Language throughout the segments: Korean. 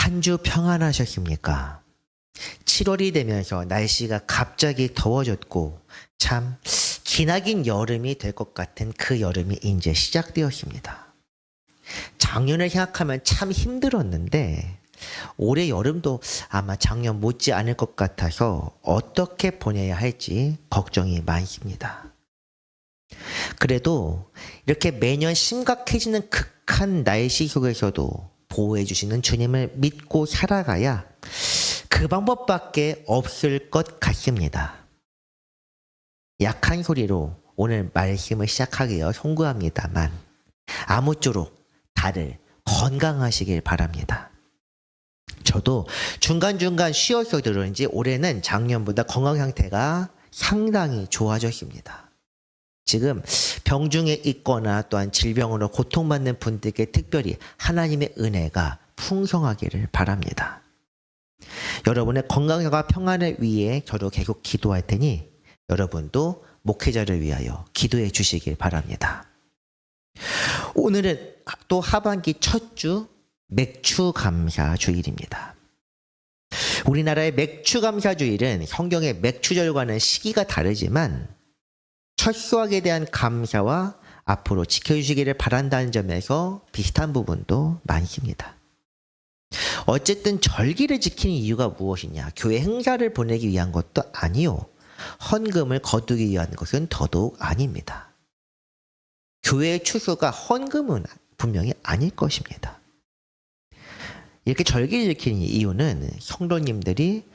한 주 평안하셨습니까? 7월이 되면서 날씨가 갑자기 더워졌고 참 기나긴 여름이 될 것 같은 그 여름이 이제 시작되었습니다. 작년을 생각하면 참 힘들었는데 올해 여름도 아마 작년 못지 않을 것 같아서 어떻게 보내야 할지 걱정이 많습니다. 그래도 이렇게 매년 심각해지는 극한 날씨 속에서도 보호해 주시는 주님을 믿고 살아가야 그 방법밖에 없을 것 같습니다. 약한 소리로 오늘 말씀을 시작하기에 송구합니다만 아무쪼록 다들 건강하시길 바랍니다. 저도 중간중간 쉬어서 그런지 올해는 작년보다 건강 상태가 상당히 좋아졌습니다. 지금 병중에 있거나 또한 질병으로 고통받는 분들께 특별히 하나님의 은혜가 풍성하기를 바랍니다. 여러분의 건강과 평안을 위해 저도 계속 기도할 테니 여러분도 목회자를 위하여 기도해 주시길 바랍니다. 오늘은 또 하반기 첫 주 맥주 감사 주일입니다. 우리나라의 맥주 감사 주일은 성경의 맥주절과는 시기가 다르지만 첫 수확에 대한 감사와 앞으로 지켜주시기를 바란다는 점에서 비슷한 부분도 많습니다. 어쨌든 절기를 지키는 이유가 무엇이냐? 교회 행사를 보내기 위한 것도 아니요. 헌금을 거두기 위한 것은 더더욱 아닙니다. 교회의 추수가 헌금은 분명히 아닐 것입니다. 이렇게 절기를 지키는 이유는 성도님들이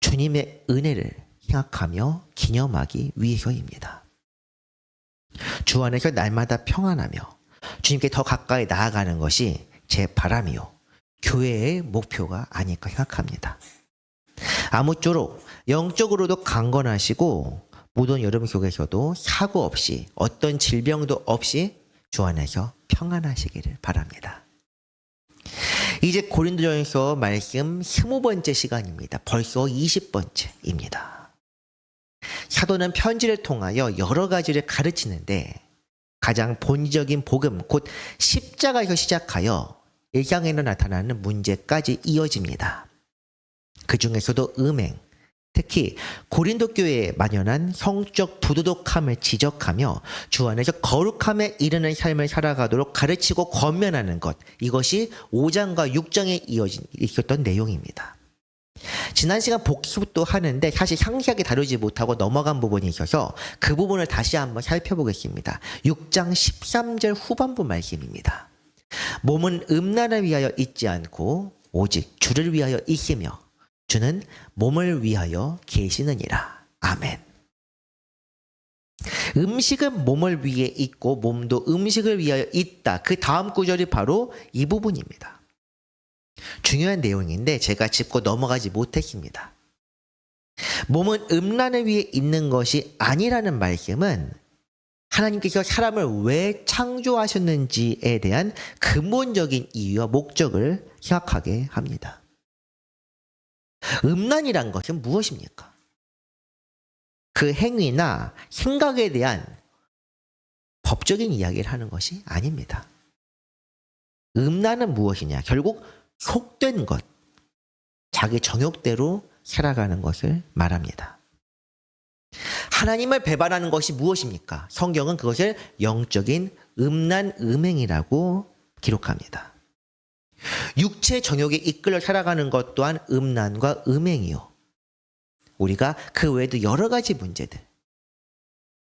주님의 은혜를 생각하며 기념하기 위해서입니다. 주 안에서 날마다 평안하며 주님께 더 가까이 나아가는 것이 제 바람이요. 교회의 목표가 아닐까 생각합니다. 아무쪼록 영적으로도 강건하시고 모든 여러분 속에서도 사고 없이 어떤 질병도 없이 주 안에서 평안하시기를 바랍니다. 이제 고린도전서 말씀 20번째 시간입니다. 벌써 20번째입니다. 사도는 편지를 통하여 여러 가지를 가르치는데 가장 본질적인 복음, 곧 십자가에서 시작하여 일상에서 나타나는 문제까지 이어집니다. 그 중에서도 음행, 특히 고린도 교회에 만연한 성적 부도덕함을 지적하며 주 안에서 거룩함에 이르는 삶을 살아가도록 가르치고 권면하는 것, 이것이 5장과 6장에 있었던 내용입니다. 지난 시간 복습도 하는데 사실 상세하게 다루지 못하고 넘어간 부분이 있어서 그 부분을 다시 한번 살펴보겠습니다. 6장 13절 후반부 말씀입니다. 몸은 음란을 위하여 있지 않고 오직 주를 위하여 있으며 주는 몸을 위하여 계시느니라. 아멘. 음식은 몸을 위해 있고 몸도 음식을 위하여 있다. 그 다음 구절이 바로 이 부분입니다. 중요한 내용인데 제가 짚고 넘어가지 못했습니다. 몸은 음란을 위해 있는 것이 아니라는 말씀은 하나님께서 사람을 왜 창조하셨는지에 대한 근본적인 이유와 목적을 생각하게 합니다. 음란이란 것은 무엇입니까? 그 행위나 생각에 대한 법적인 이야기를 하는 것이 아닙니다. 음란은 무엇이냐? 결국 속된 것, 자기 정욕대로 살아가는 것을 말합니다. 하나님을 배반하는 것이 무엇입니까? 성경은 그것을 영적인 음란, 음행이라고 기록합니다. 육체 정욕에 이끌려 살아가는 것 또한 음란과 음행이요. 우리가 그 외에도 여러 가지 문제들,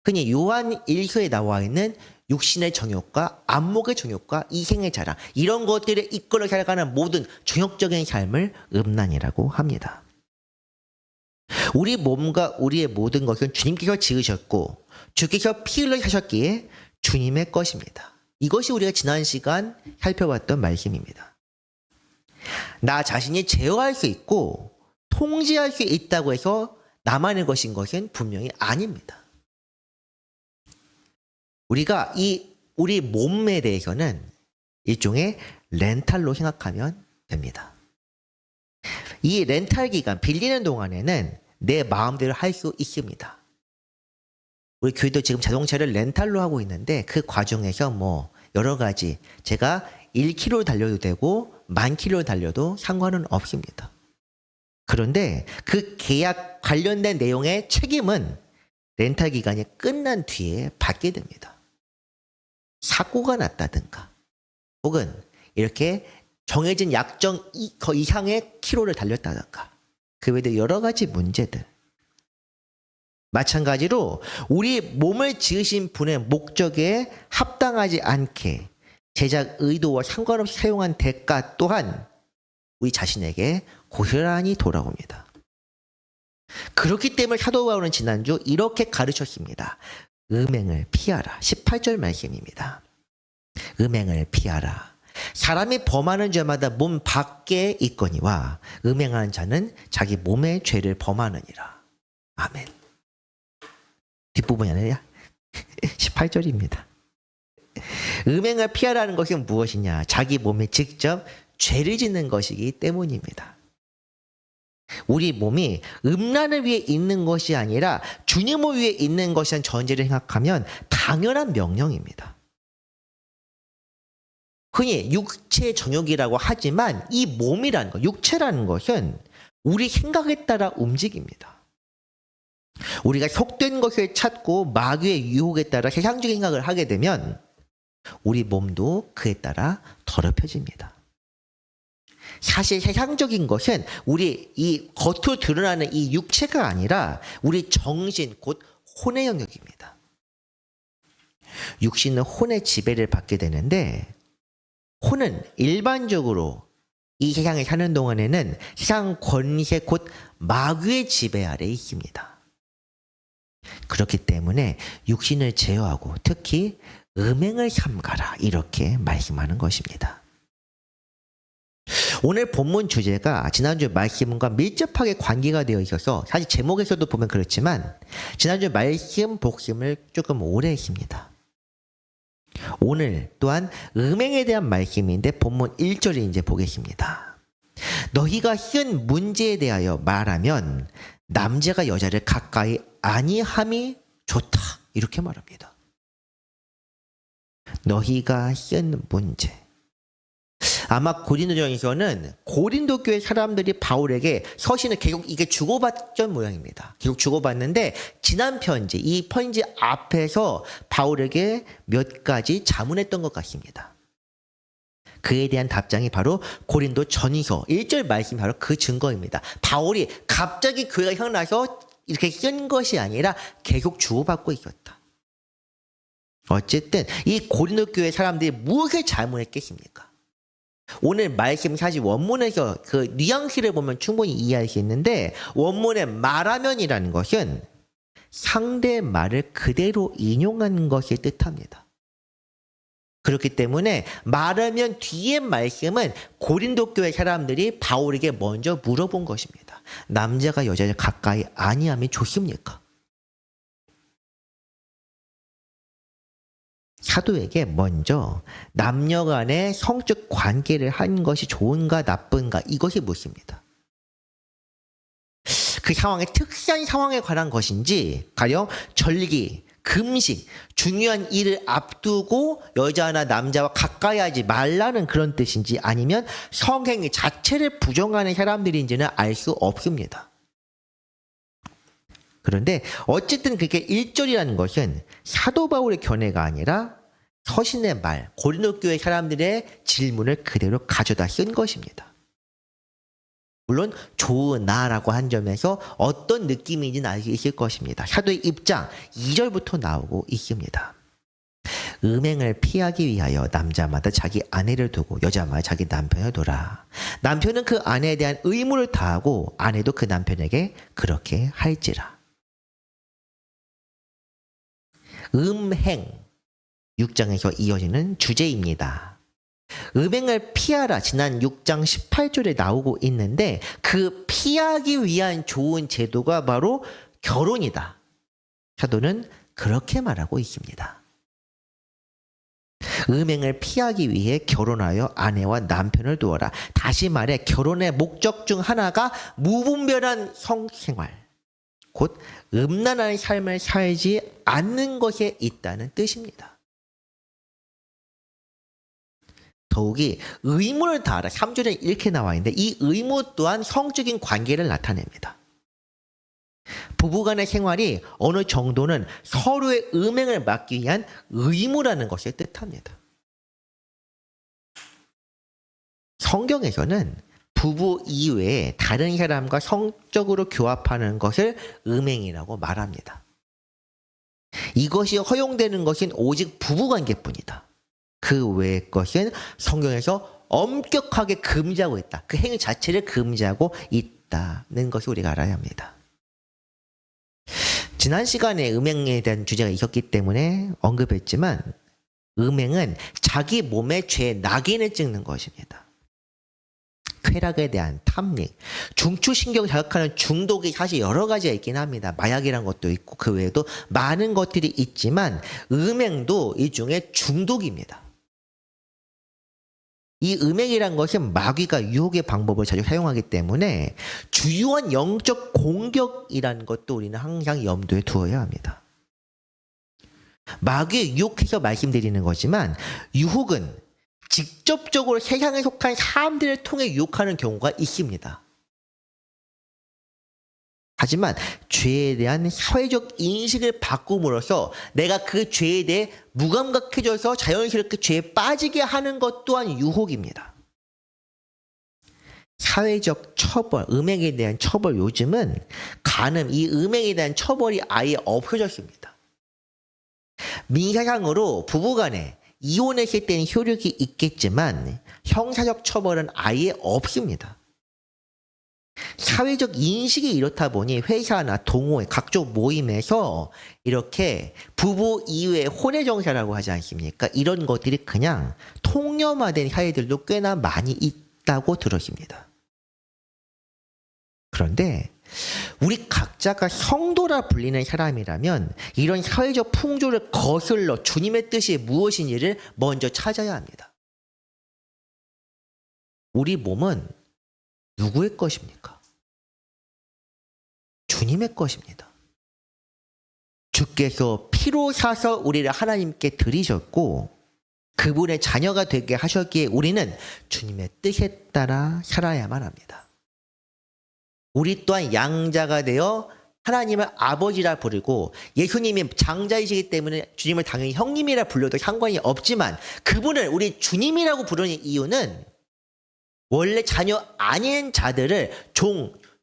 흔히 요한 1서에 나와 있는 육신의 정욕과 안목의 정욕과 이생의 자랑, 이런 것들에 이끌려 살아가는 모든 정욕적인 삶을 음란이라고 합니다. 우리 몸과 우리의 모든 것은 주님께서 지으셨고 주께서 피 흘려 하셨기에 주님의 것입니다. 이것이 우리가 지난 시간 살펴봤던 말씀입니다. 나 자신이 제어할 수 있고 통제할 수 있다고 해서 나만의 것인 것은 분명히 아닙니다. 우리가 우리 몸에 대해서는 일종의 렌탈로 생각하면 됩니다. 이 렌탈 기간, 빌리는 동안에는 내 마음대로 할 수 있습니다. 우리 교회도 지금 자동차를 렌탈로 하고 있는데 그 과정에서 여러 가지 제가 1km 달려도 되고 10,000km 달려도 상관은 없습니다. 그런데 그 계약 관련된 내용의 책임은 렌탈 기간이 끝난 뒤에 받게 됩니다. 사고가 났다든가 혹은 이렇게 정해진 약정 이상의 키로를 달렸다든가 그 외에도 여러 가지 문제들. 마찬가지로 우리 몸을 지으신 분의 목적에 합당하지 않게 제작 의도와 상관없이 사용한 대가 또한 우리 자신에게 고스란히 돌아옵니다. 그렇기 때문에 사도 바울은 지난주 이렇게 가르쳤습니다. 음행을 피하라. 18절 말씀입니다. 음행을 피하라. 사람이 범하는 죄마다 몸 밖에 있거니와 음행하는 자는 자기 몸의 죄를 범하느니라. 아멘. 뒷부분이 아니라 18절입니다. 음행을 피하라는 것이 무엇이냐? 자기 몸에 직접 죄를 짓는 것이기 때문입니다. 우리 몸이 음란을 위해 있는 것이 아니라 주님을 위해 있는 것이라는 전제를 생각하면 당연한 명령입니다. 흔히 육체 정욕이라고 하지만 이 몸이라는 것, 육체라는 것은 우리 생각에 따라 움직입니다. 우리가 속된 것을 찾고 마귀의 유혹에 따라 세상적인 생각을 하게 되면 우리 몸도 그에 따라 더럽혀집니다. 사실 세상적인 것은 우리 이 겉으로 드러나는 이 육체가 아니라 우리 정신 곧 혼의 영역입니다. 육신은 혼의 지배를 받게 되는데 혼은 일반적으로 이 세상에 사는 동안에는 세상 권세 곧 마귀의 지배 아래에 있습니다. 그렇기 때문에 육신을 제어하고 특히 음행을 삼가라 이렇게 말씀하는 것입니다. 오늘 본문 주제가 지난주 말씀과 밀접하게 관계가 되어 있어서 사실 제목에서도 보면 그렇지만 지난주 말씀 복습을 조금 오래 했습니다. 오늘 또한 음행에 대한 말씀인데 본문 1절을 이제 보겠습니다. 너희가 현 문제에 대하여 말하면 남자가 여자를 가까이 아니함이 좋다 이렇게 말합니다. 너희가 현 문제. 아마 고린도전에서는 고린도 교회 사람들이 바울에게 서신을 계속 이게 주고받던 모양입니다. 계속 주고받는데 지난 편지, 이 편지 앞에서 바울에게 몇 가지 자문했던 것 같습니다. 그에 대한 답장이 바로 고린도 전서 1절 말씀이 바로 그 증거입니다. 바울이 갑자기 교회가 생각나서 이렇게 쓴 것이 아니라 계속 주고받고 있었다. 어쨌든 이 고린도 교회 사람들이 무엇을 자문했겠습니까? 오늘 말씀 사실 원문에서 그 뉘앙스를 보면 충분히 이해할 수 있는데 원문의 말하면이라는 것은 상대의 말을 그대로 인용하는 것을 뜻합니다. 그렇기 때문에 말하면 뒤의 말씀은 고린도 교회 사람들이 바울에게 먼저 물어본 것입니다. 남자가 여자를 가까이 아니함이 좋습니까? 사도에게 먼저 남녀 간의 성적 관계를 하는 것이 좋은가 나쁜가 이것이 묻습니다. 그 상황의 특수한 상황에 관한 것인지 가령 절기, 금식, 중요한 일을 앞두고 여자나 남자와 가까이 하지 말라는 그런 뜻인지 아니면 성행위 자체를 부정하는 사람들인지는 알 수 없습니다. 그런데 어쨌든 그게 1절이라는 것은 사도 바울의 견해가 아니라 서신의 말, 고린도 교회 사람들의 질문을 그대로 가져다 쓴 것입니다. 물론 좋으나라고 한 점에서 어떤 느낌인지는 알 수 있을 것입니다. 사도의 입장 2절부터 나오고 있습니다. 음행을 피하기 위하여 남자마다 자기 아내를 두고 여자마다 자기 남편을 둬라. 남편은 그 아내에 대한 의무를 다하고 아내도 그 남편에게 그렇게 할지라. 음행 6장에서 이어지는 주제입니다. 음행을 피하라 지난 6장 18절에 나오고 있는데 그 피하기 위한 좋은 제도가 바로 결혼이다. 사도는 그렇게 말하고 있습니다. 음행을 피하기 위해 결혼하여 아내와 남편을 두어라. 다시 말해 결혼의 목적 중 하나가 무분별한 성생활 곧 음란한 삶을 살지 않는 것에 있다는 뜻입니다. 더욱이 의무를 다하라. 3절에 이렇게 나와 있는데 이 의무 또한 형적인 관계를 나타냅니다. 부부간의 생활이 어느 정도는 서로의 음행을 막기 위한 의무라는 것을 뜻합니다. 성경에서는 부부 이외에 다른 사람과 성적으로 교합하는 것을 음행이라고 말합니다. 이것이 허용되는 것은 오직 부부관계뿐이다. 그 외의 것은 성경에서 엄격하게 금지하고 있다. 그 행위 자체를 금지하고 있다는 것을 우리가 알아야 합니다. 지난 시간에 음행에 대한 주제가 있었기 때문에 언급했지만 음행은 자기 몸에 죄의 낙인을 찍는 것입니다. 쾌락에 대한 탐닉, 중추신경 자극하는 중독이 사실 여러 가지가 있긴 합니다. 마약이란 것도 있고 그 외에도 많은 것들이 있지만 음행도 일종의 중독입니다. 이 음행이란 것은 마귀가 유혹의 방법을 자주 사용하기 때문에 주요한 영적 공격이라는 것도 우리는 항상 염두에 두어야 합니다. 마귀의 유혹해서 말씀드리는 거지만 유혹은 직접적으로 세상에 속한 사람들을 통해 유혹하는 경우가 있습니다. 하지만 죄에 대한 사회적 인식을 바꿈으로써 내가 그 죄에 대해 무감각해져서 자연스럽게 죄에 빠지게 하는 것 또한 유혹입니다. 사회적 처벌, 음행에 대한 처벌, 요즘은 간음, 이 음행에 대한 처벌이 아예 없어졌습니다. 민사상으로 부부간에 이혼했을 때는 효력이 있겠지만 형사적 처벌은 아예 없습니다. 사회적 인식이 이렇다 보니 회사나 동호회, 각종 모임에서 이렇게 부부 이외의 혼외정사라고 하지 않습니까? 이런 것들이 그냥 통념화된 사회들도 꽤나 많이 있다고 들었습니다. 그런데 우리 각자가 성도라 불리는 사람이라면 이런 사회적 풍조를 거슬러 주님의 뜻이 무엇인지를 먼저 찾아야 합니다. 우리 몸은 누구의 것입니까? 주님의 것입니다. 주께서 피로 사서 우리를 하나님께 드리셨고 그분의 자녀가 되게 하셨기에 우리는 주님의 뜻에 따라 살아야만 합니다. 우리 또한 양자가 되어 하나님을 아버지라 부르고 예수님이 장자이시기 때문에 주님을 당연히 형님이라 불러도 상관이 없지만 그분을 우리 주님이라고 부르는 이유는 원래 자녀 아닌 자들을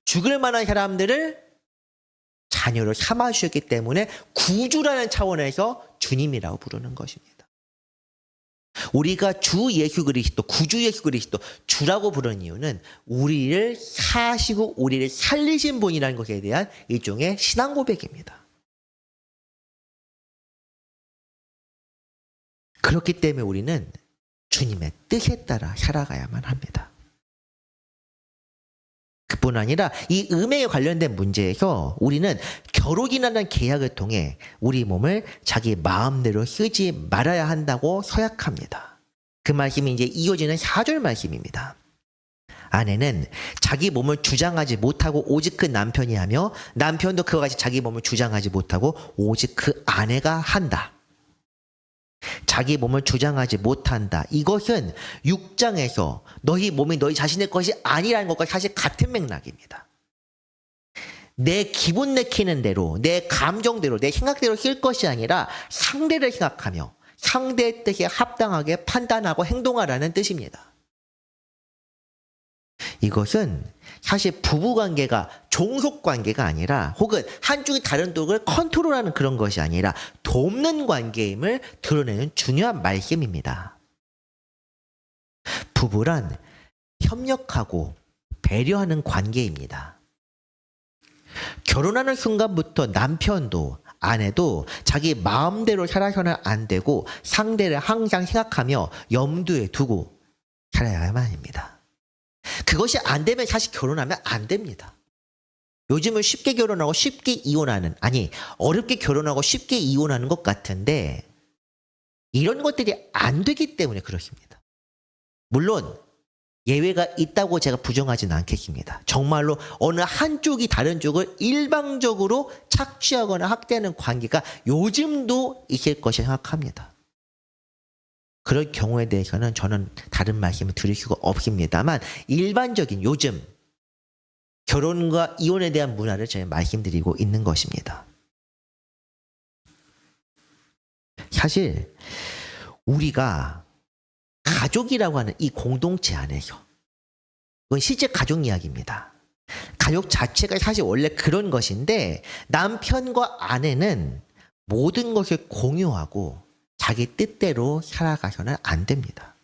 죽을 만한 사람들을 자녀로 삼아주셨기 때문에 구주라는 차원에서 주님이라고 부르는 것입니다. 우리가 주 예수 그리스도, 구주 예수 그리스도 주라고 부르는 이유는 우리를 사시고 우리를 살리신 분이라는 것에 대한 일종의 신앙 고백입니다. 그렇기 때문에 우리는 주님의 뜻에 따라 살아가야만 합니다. 그뿐 아니라 이 음행에 관련된 문제에서 우리는 결혼이라는 계약을 통해 우리 몸을 자기 마음대로 쓰지 말아야 한다고 서약합니다. 그 말씀이 이제 이어지는 4절 말씀입니다. 아내는 자기 몸을 주장하지 못하고 오직 그 남편이 하며 남편도 그와 같이 자기 몸을 주장하지 못하고 오직 그 아내가 한다. 자기 몸을 주장하지 못한다. 이것은 6장에서 너희 몸이 너희 자신의 것이 아니라는 것과 사실 같은 맥락입니다. 내 기분 내키는 대로, 내 감정대로, 내 생각대로 쓸 것이 아니라 상대를 생각하며 상대의 뜻에 합당하게 판단하고 행동하라는 뜻입니다. 이것은 사실 부부관계가 종속관계가 아니라 혹은 한쪽이 다른 쪽을 컨트롤하는 그런 것이 아니라 돕는 관계임을 드러내는 중요한 말씀입니다. 부부란 협력하고 배려하는 관계입니다. 결혼하는 순간부터 남편도 아내도 자기 마음대로 살아서는 안 되고 상대를 항상 생각하며 염두에 두고 살아야만 합니다. 그것이 안 되면 사실 결혼하면 안 됩니다. 요즘은 쉽게 결혼하고 쉽게 이혼하는, 아니 어렵게 결혼하고 쉽게 이혼하는 것 같은데 이런 것들이 안 되기 때문에 그렇습니다. 물론 예외가 있다고 제가 부정하지는 않겠습니다. 정말로 어느 한쪽이 다른 쪽을 일방적으로 착취하거나 학대하는 관계가 요즘도 있을 것이 생각합니다. 그럴 경우에 대해서는 저는 다른 말씀을 드릴 수가 없습니다만 일반적인 요즘 결혼과 이혼에 대한 문화를 제가 말씀드리고 있는 것입니다. 사실 우리가 가족이라고 하는 이 공동체 안에서 이건 실제 가족 이야기입니다. 가족 자체가 사실 원래 그런 것인데 남편과 아내는 모든 것을 공유하고 자기 뜻대로 살아가서는 안 됩니다.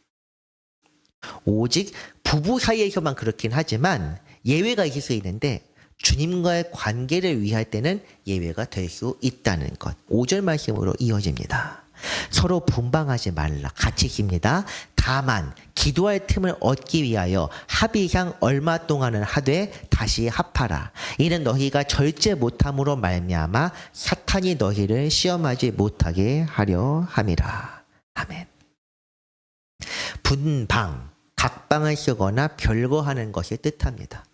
오직 부부 사이에서만 그렇긴 하지만 예외가 있을 수 있는데 주님과의 관계를 위할 때는 예외가 될 수 있다는 것. 5절 말씀으로 이어집니다. 서로 분방하지 말라. 같이 깁니다. 다만 기도할 틈을 얻기 위하여 합의상 얼마 동안은 하되 다시 합하라. 이는 너희가 절제 못함으로 말미암아 사탄이 너희를 시험하지 못하게 하려 함이라. 아멘. 분방, 각방을 쓰거나 별거하는 것을 뜻합니다.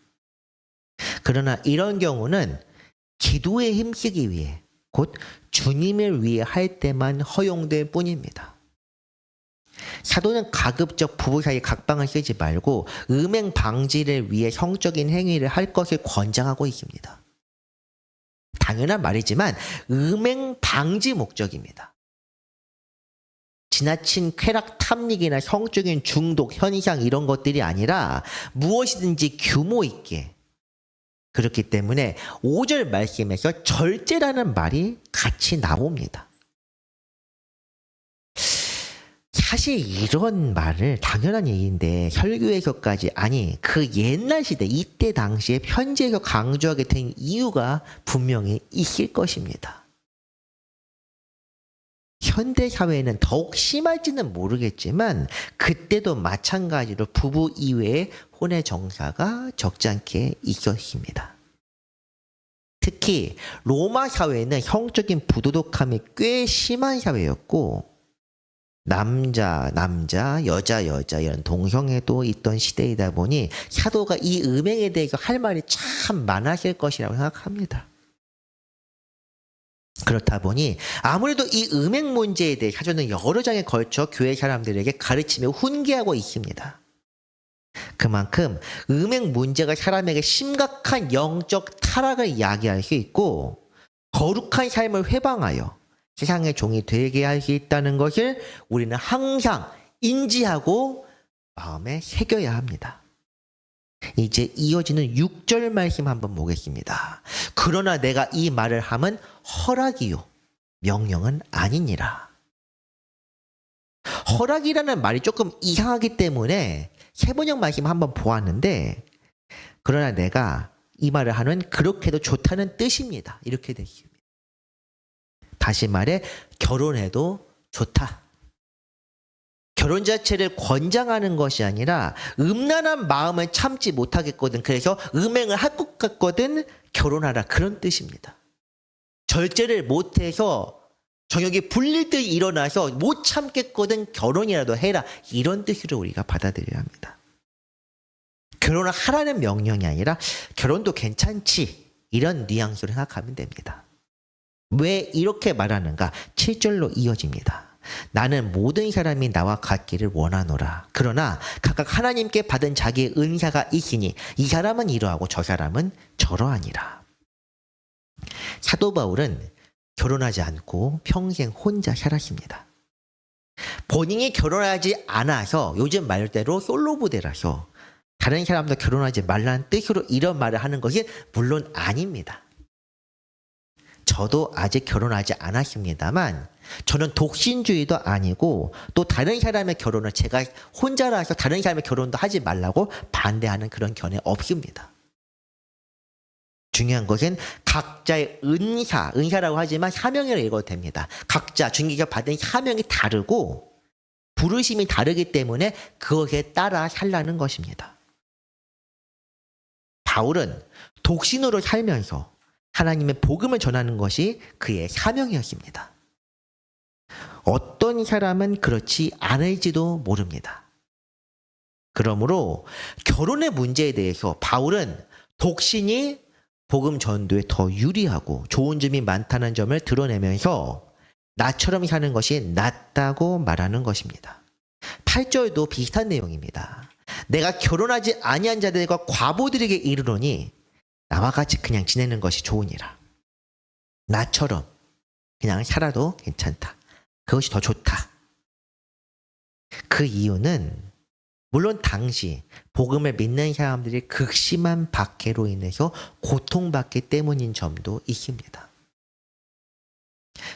그러나 이런 경우는 기도에 힘쓰기 위해 곧 주님을 위해 할 때만 허용될 뿐입니다. 사도는 가급적 부부 사이 각방을 쓰지 말고 음행 방지를 위해 성적인 행위를 할 것을 권장하고 있습니다. 당연한 말이지만 음행 방지 목적입니다. 지나친 쾌락 탐닉이나 성적인 중독 현상 이런 것들이 아니라 무엇이든지 규모 있게. 그렇기 때문에 5절 말씀에서 절제라는 말이 같이 나옵니다. 사실 이런 말을 당연한 얘기인데 설교에서까지 아니 그 옛날 시대 이때 당시에 편지에서 강조하게 된 이유가 분명히 있을 것입니다. 현대 사회에는 더욱 심할지는 모르겠지만 그때도 마찬가지로 부부 이외에 혼외 정사가 적지 않게 있었습니다. 특히 로마 사회는 형적인 부도덕함이 꽤 심한 사회였고 남자, 여자 이런 동성애도 있던 시대이다 보니 사도가 이 음행에 대해서 할 말이 참 많았을 것이라고 생각합니다. 그렇다 보니 아무래도 이 음행 문제에 대해 사도는 여러 장에 걸쳐 교회 사람들에게 가르치며 훈계하고 있습니다. 그만큼 음행 문제가 사람에게 심각한 영적 타락을 이야기할 수 있고 거룩한 삶을 회방하여 세상의 종이 되게 할 수 있다는 것을 우리는 항상 인지하고 마음에 새겨야 합니다. 이제 이어지는 6절 말씀 한번 보겠습니다. 그러나 내가 이 말을 함은 허락이요 명령은 아니니라. 허락이라는 말이 조금 이상하기 때문에 세번역 말씀 한번 보았는데 그러나 내가 이 말을 하는 그렇게도 좋다는 뜻입니다. 이렇게 되어 있습니다. 다시 말해 결혼해도 좋다. 결혼 자체를 권장하는 것이 아니라 음란한 마음을 참지 못하겠거든. 그래서 음행을 할 것 같거든. 결혼하라. 그런 뜻입니다. 절제를 못해서 정욕이 불릴 듯 일어나서 못 참겠거든. 결혼이라도 해라. 이런 뜻으로 우리가 받아들여야 합니다. 결혼을 하라는 명령이 아니라 결혼도 괜찮지. 이런 뉘앙스로 생각하면 됩니다. 왜 이렇게 말하는가? 7절로 이어집니다. 나는 모든 사람이 나와 같기를 원하노라. 그러나 각각 하나님께 받은 자기의 은사가 있으니 이 사람은 이러하고 저 사람은 저러하니라. 사도 바울은 결혼하지 않고 평생 혼자 살았습니다. 본인이 결혼하지 않아서 요즘 말대로 솔로 부대라서 다른 사람도 결혼하지 말라는 뜻으로 이런 말을 하는 것이 물론 아닙니다. 저도 아직 결혼하지 않았습니다만 저는 독신주의도 아니고 또 다른 사람의 결혼을 제가 혼자라서 다른 사람의 결혼도 하지 말라고 반대하는 그런 견해 없습니다. 중요한 것은 각자의 은사라고 하지만 사명이라고 읽어도 됩니다. 각자 주님께서 받은 사명이 다르고 부르심이 다르기 때문에 그것에 따라 살라는 것입니다. 바울은 독신으로 살면서 하나님의 복음을 전하는 것이 그의 사명이었습니다. 어떤 사람은 그렇지 않을지도 모릅니다. 그러므로 결혼의 문제에 대해서 바울은 독신이 복음 전도에 더 유리하고 좋은 점이 많다는 점을 드러내면서 나처럼 사는 것이 낫다고 말하는 것입니다. 8절도 비슷한 내용입니다. 내가 결혼하지 아니한 자들과 과부들에게 이르노니 나와 같이 그냥 지내는 것이 좋으니라. 나처럼 그냥 살아도 괜찮다. 그것이 더 좋다. 그 이유는 물론 당시 복음을 믿는 사람들이 극심한 박해로 인해서 고통받기 때문인 점도 있습니다.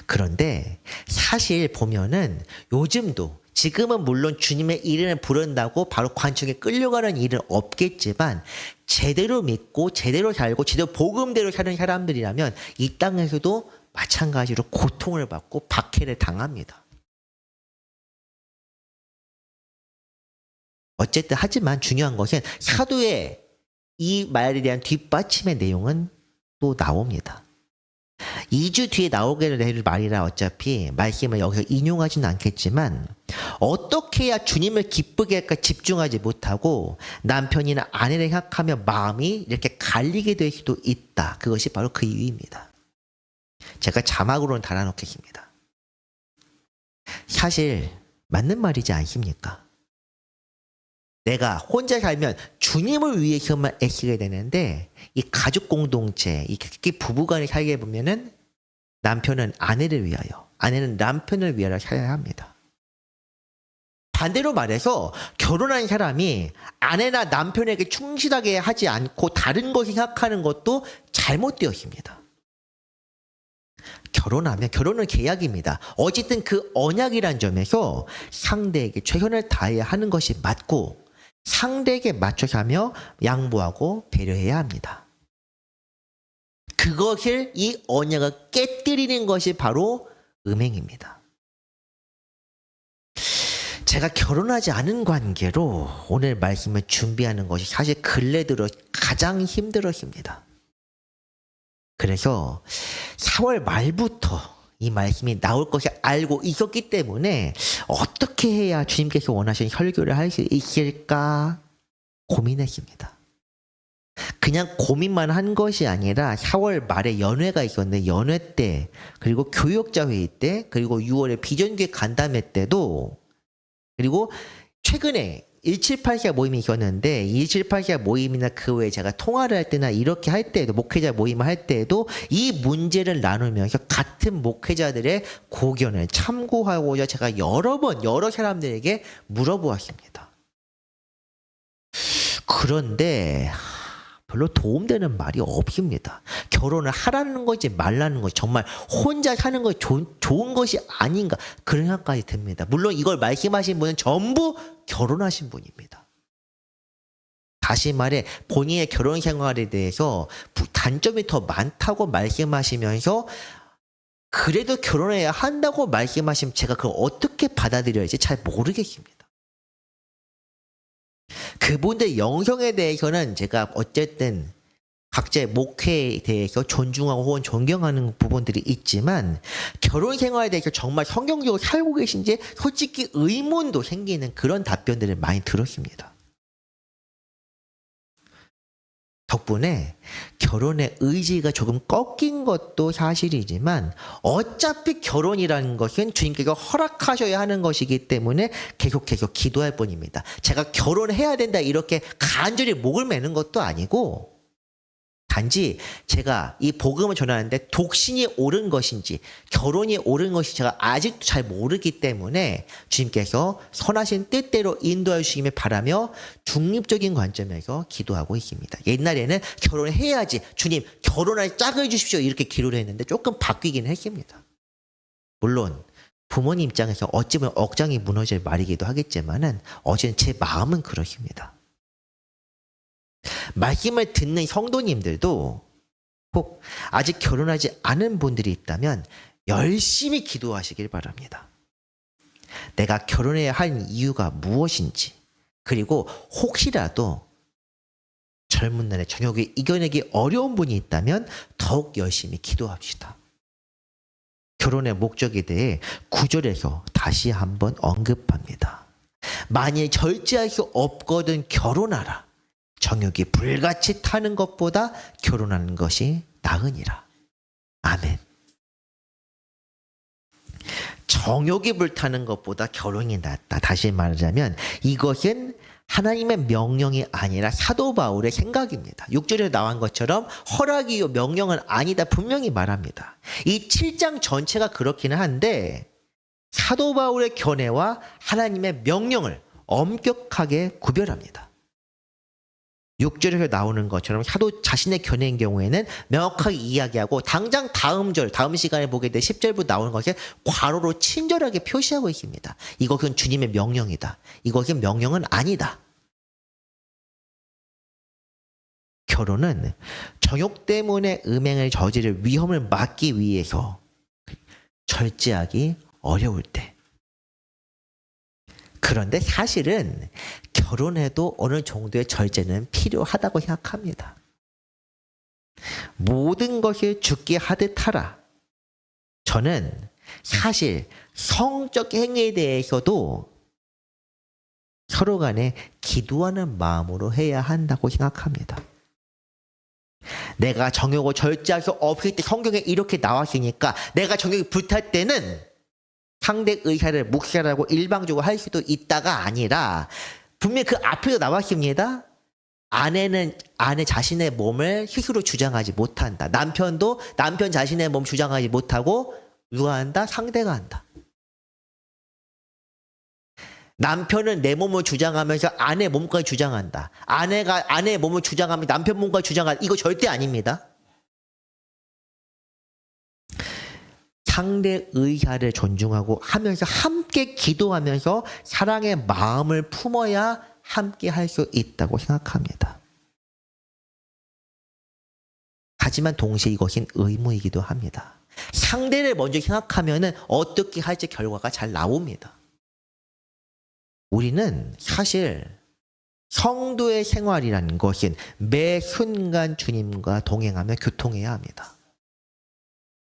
그런데 사실 보면은 요즘도 지금은 물론 주님의 이름을 부른다고 바로 관청에 끌려가는 일은 없겠지만 제대로 믿고 제대로 살고 제대로 복음대로 사는 사람들이라면 이 땅에서도 마찬가지로 고통을 받고 박해를 당합니다. 어쨌든 하지만 중요한 것은 사도의 이 말에 대한 뒷받침의 내용은 또 나옵니다. 2주 뒤에 나오게 될 말이라 어차피 말씀을 여기서 인용하지는 않겠지만 어떻게 해야 주님을 기쁘게 할까 집중하지 못하고 남편이나 아내를 생각하며 마음이 이렇게 갈리게 될 수도 있다. 그것이 바로 그 이유입니다. 제가 자막으로는 달아놓겠습니다. 사실 맞는 말이지 않습니까? 내가 혼자 살면 주님을 위해서만 애쓰게 되는데 이 가족 공동체, 이 부부간에 살게 보면은 남편은 아내를 위하여, 아내는 남편을 위하여 살아야 합니다. 반대로 말해서 결혼한 사람이 아내나 남편에게 충실하게 하지 않고 다른 것을 생각하는 것도 잘못되었습니다. 결혼은 계약입니다. 어쨌든 그 언약이란 점에서 상대에게 최선을 다해야 하는 것이 맞고 상대에게 맞춰서 하며 양보하고 배려해야 합니다. 그것을 이 언약을 깨뜨리는 것이 바로 음행입니다. 제가 결혼하지 않은 관계로 오늘 말씀을 준비하는 것이 사실 근래 들어 가장 힘들었습니다. 그래서 4월 말부터 이 말씀이 나올 것을 알고 있었기 때문에 어떻게 해야 주님께서 원하시는 설교를 할 수 있을까 고민했습니다. 그냥 고민만 한 것이 아니라 4월 말에 연회가 있었는데 연회 때 그리고 교역자 회의 때 그리고 6월에 비전교회 간담회 때도 그리고 최근에 1784 모임이 있었는데 1784 모임이나 그 외에 제가 통화를 할 때나 이렇게 할 때에도 목회자 모임을 할 때에도 이 문제를 나누면서 같은 목회자들의 고견을 참고하고자 제가 여러 번 여러 사람들에게 물어보았습니다. 그런데 별로 도움되는 말이 없습니다. 결혼을 하라는 거지 말라는 거지 정말 혼자 사는 것이 좋은 것이 아닌가 그런 생각까지 듭니다. 물론 이걸 말씀하신 분은 전부 결혼하신 분입니다. 다시 말해 본인의 결혼 생활에 대해서 단점이 더 많다고 말씀하시면서 그래도 결혼해야 한다고 말씀하시면 제가 그걸 어떻게 받아들여야 할지 잘 모르겠습니다. 그분들 영성에 대해서는 제가 어쨌든 각자의 목회에 대해서 존중하고 혹은 존경하는 부분들이 있지만 결혼 생활에 대해서 정말 성경적으로 살고 계신지 솔직히 의문도 생기는 그런 답변들을 많이 들었습니다. 덕분에 결혼의 의지가 조금 꺾인 것도 사실이지만 어차피 결혼이라는 것은 주님께서 허락하셔야 하는 것이기 때문에 계속해서 기도할 뿐입니다. 제가 결혼해야 된다 이렇게 간절히 목을 매는 것도 아니고 단지 제가 이 복음을 전하는데 독신이 옳은 것인지 결혼이 옳은 것인지 제가 아직도 잘 모르기 때문에 주님께서 선하신 뜻대로 인도해 주시길 바라며 중립적인 관점에서 기도하고 있습니다. 옛날에는 결혼해야지 주님 결혼할 짝을 주십시오 이렇게 기도를 했는데 조금 바뀌기는 했습니다. 물론 부모님 입장에서 어찌 보면 억장이 무너질 말이기도 하겠지만은 어제는 제 마음은 그렇습니다. 말씀을 듣는 성도님들도 혹 아직 결혼하지 않은 분들이 있다면 열심히 기도하시길 바랍니다. 내가 결혼해야 할 이유가 무엇인지 그리고 혹시라도 젊은 날에 정욕을 이겨내기 어려운 분이 있다면 더욱 열심히 기도합시다. 결혼의 목적에 대해 9절에서 다시 한번 언급합니다. 만일 절제할 수 없거든 결혼하라. 정욕이 불같이 타는 것보다 결혼하는 것이 나으니라. 아멘. 정욕이 불타는 것보다 결혼이 낫다. 다시 말하자면 이것은 하나님의 명령이 아니라 사도 바울의 생각입니다. 6절에 나온 것처럼 허락이요 명령은 아니다 분명히 말합니다. 이 7장 전체가 그렇기는 한데 사도 바울의 견해와 하나님의 명령을 엄격하게 구별합니다. 6절에서 나오는 것처럼 사도 자신의 견해인 경우에는 명확하게 이야기하고 당장 다음 시간에 보게 될 10절부터 나오는 것에 괄호로 친절하게 표시하고 있습니다. 이것은 주님의 명령이다. 이것은 명령은 아니다. 결혼은 정욕 때문에 음행을 저지를 위험을 막기 위해서 절제하기 어려울 때. 그런데 사실은 결혼해도 어느 정도의 절제는 필요하다고 생각합니다. 모든 것을 죽게 하듯 하라. 저는 사실 성적 행위에 대해서도 서로 간에 기도하는 마음으로 해야 한다고 생각합니다. 내가 정욕을 절제할 수 없을 때 성경에 이렇게 나왔으니까 내가 정욕이 불탈 때는 상대 의사를 묵살하고 일방적으로 할 수도 있다가 아니라 분명히 그 앞에도 나왔습니다. 아내 자신의 몸을 스스로 주장하지 못한다. 남편도 남편 자신의 몸 주장하지 못하고 누가 한다? 상대가 한다. 남편은 내 몸을 주장하면서 아내 몸까지 주장한다. 아내가 아내의 몸을 주장하면 남편 몸까지 주장한다. 이거 절대 아닙니다. 상대 의사를 존중하고 하면서 함께 기도하면서 사랑의 마음을 품어야 함께 할 수 있다고 생각합니다. 하지만 동시에 이것은 의무이기도 합니다. 상대를 먼저 생각하면 어떻게 할지 결과가 잘 나옵니다. 우리는 사실 성도의 생활이라는 것은 매 순간 주님과 동행하며 교통해야 합니다.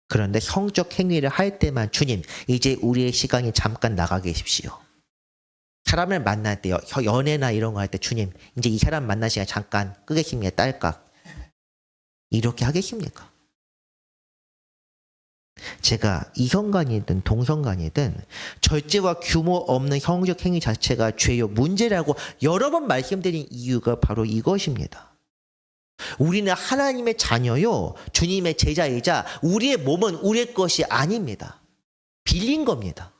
그런데 성적 행위를 할 때만 주님, 이제 우리의 시간이 잠깐 나가 계십시오. 사람을 만날 때요, 연애나 이런 거 할 때 주님, 이제 이 사람 만날 시간 잠깐 끄겠습니다. 딸깍. 이렇게 하겠습니까? 제가 이성간이든 동성간이든 절제와 규모 없는 성적 행위 자체가 죄요 문제라고 여러 번 말씀드린 이유가 바로 이것입니다. 우리는 하나님의 자녀요, 주님의 제자이자 우리의 몸은 우리의 것이 아닙니다. 빌린 겁니다.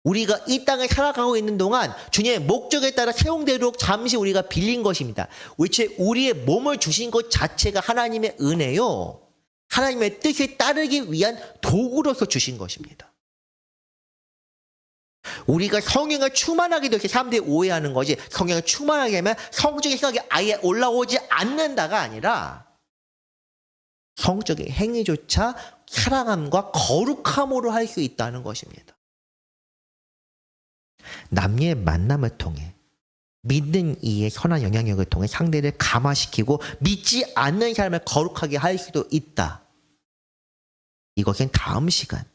우리가 이 땅을 살아가고 있는 동안 주님의 목적에 따라 사용되도록 잠시 우리가 빌린 것입니다. 우리의 몸을 주신 것 자체가 하나님의 은혜요, 하나님의 뜻에 따르기 위한 도구로서 주신 것입니다. 우리가 성령을 충만하게 되게 사람들이 오해하는 것이, 성령을 충만하게 하면 성적인 생각이 아예 올라오지 않는다가 아니라 성적인 행위조차 사랑함과 거룩함으로 할 수 있다는 것입니다. 남녀의 만남을 통해 믿는 이의 선한 영향력을 통해 상대를 감화시키고 믿지 않는 사람을 거룩하게 할 수도 있다. 이것은 다음 시간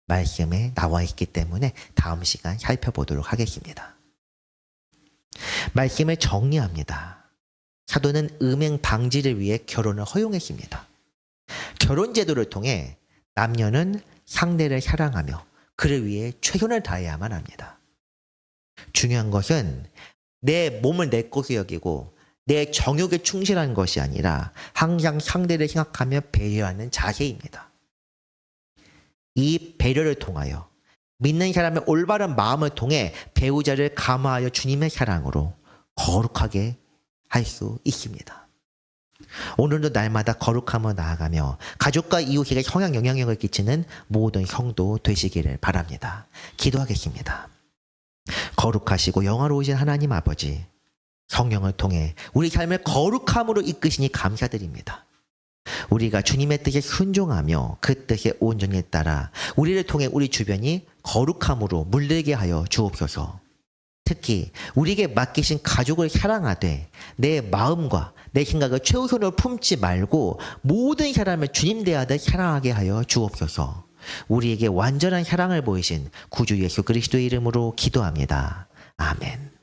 말씀에 나와 있기 때문에 다음 시간 살펴보도록 하겠습니다. 말씀을 정리합니다. 사도는 음행 방지를 위해 결혼을 허용했습니다. 결혼 제도를 통해 남녀는 상대를 사랑하며 그를 위해 최선을 다해야만 합니다. 중요한 것은 내 몸을 내 것으로 여기고 내 정욕에 충실한 것이 아니라 항상 상대를 생각하며 배려하는 자세입니다. 이 배려를 통하여 믿는 사람의 올바른 마음을 통해 배우자를 감화하여 주님의 사랑으로 거룩하게 할 수 있습니다. 오늘도 날마다 거룩함을 나아가며 가족과 이웃에게 성향 영향력을 끼치는 모든 성도 되시기를 바랍니다. 기도하겠습니다. 거룩하시고 영화로우신 하나님 아버지, 성령을 통해 우리 삶을 거룩함으로 이끄시니 감사드립니다. 우리가 주님의 뜻에 순종하며 그 뜻에 온전히 따라 우리를 통해 우리 주변이 거룩함으로 물들게 하여 주옵소서. 특히 우리에게 맡기신 가족을 사랑하되 내 마음과 내 생각을 최우선으로 품지 말고 모든 사람을 주님 대하듯 사랑하게 하여 주옵소서. 우리에게 완전한 사랑을 보이신 구주 예수 그리스도의 이름으로 기도합니다. 아멘.